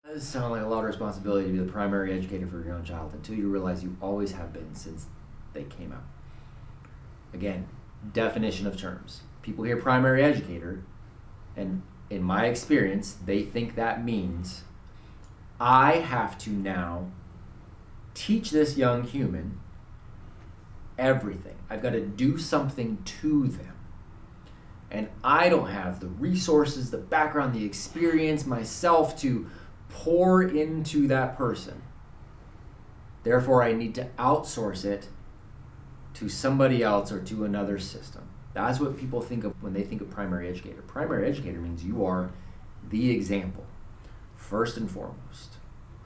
It does sound like a lot of responsibility to be the primary educator for your own child until you realize you always have been since they came out. Again, definition of terms. People hear primary educator, and in my experience, they think that means I have to now teach this young human everything. I've got to do something to them. And I don't have the resources, the background, the experience myself to pour into that person. Therefore, I need to outsource it to somebody else or to another system. That's what people think of when they think of primary educator. Primary educator means you are the example, first and foremost,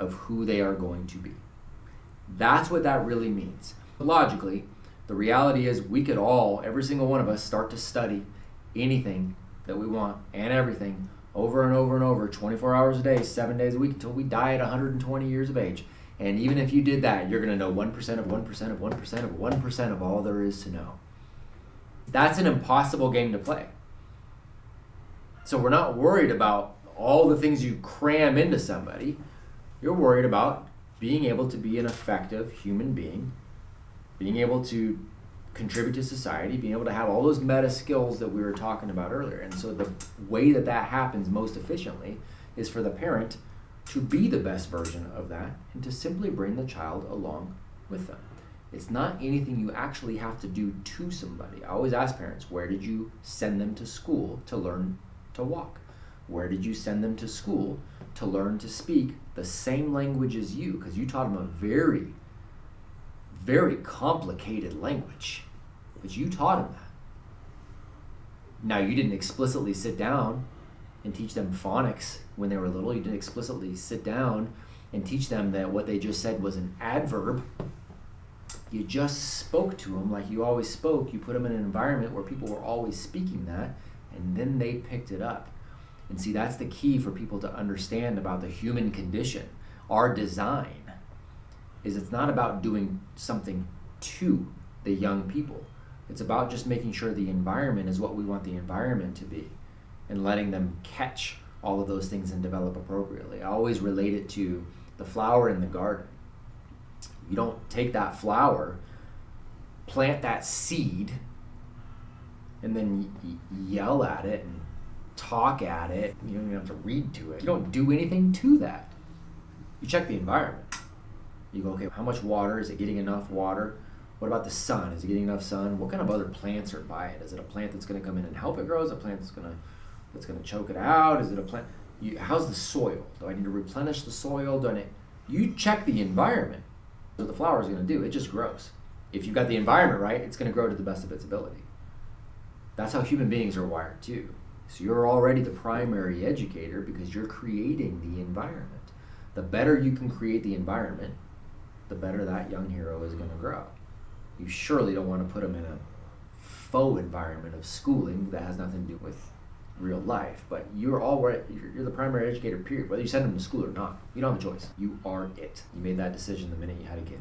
of who they are going to be. That's what that really means. Logically, the reality is we could all, every single one of us, start to study anything that we want and everything over and over and over, 24 hours a day, 7 days a week, until we die at 120 years of age. And even if you did that, you're going to know 1% of 1% of 1% of 1% of all there is to know. That's an impossible game to play. So we're not worried about all the things you cram into somebody. You're worried about being able to be an effective human being, being able to contribute to society, being able to have all those meta skills that we were talking about earlier. And so the way that that happens most efficiently is for the parent to be the best version of that and to simply bring the child along with them. It's not anything you actually have to do to somebody. I always ask parents, where did you send them to school to learn to walk? Where did you send them to school to learn to speak the same language as you? Because you taught them a very, very complicated language, but you taught them that. Now, you didn't explicitly sit down and teach them phonics when they were little. You didn't explicitly sit down and teach them that what they just said was an adverb. You just spoke to them like you always spoke. You put them in an environment where people were always speaking that, and then they picked it up. And see, that's the key for people to understand about the human condition. Our design is it's not about doing something to the young people. It's about just making sure the environment is what we want the environment to be and letting them catch all of those things and develop appropriately. I always relate it to the flower in the garden. You don't take that flower, plant that seed, and then yell at it and talk at it. You don't even have to read to it. You don't do anything to that. You check the environment. You go, okay, how much water? Is it getting enough water? What about the sun? Is it getting enough sun? What kind of other plants are by it? Is it a plant that's going to come in and help it grow? Is it a plant that's going to choke it out? Is it a plant? How's the soil? Do I need to replenish the soil? You check the environment. What the flower is going to do, it just grows. If you've got the environment right, it's going to grow to the best of its ability. That's how human beings are wired too. So you're already the primary educator because you're creating the environment. The better you can create the environment, the better that young hero is going to grow. You surely don't want to put them in a faux environment of schooling that has nothing to do with real life, but you're the primary educator, period. Whether you send them to school or not, you don't have a choice. You are it. You made that decision the minute you had a kid.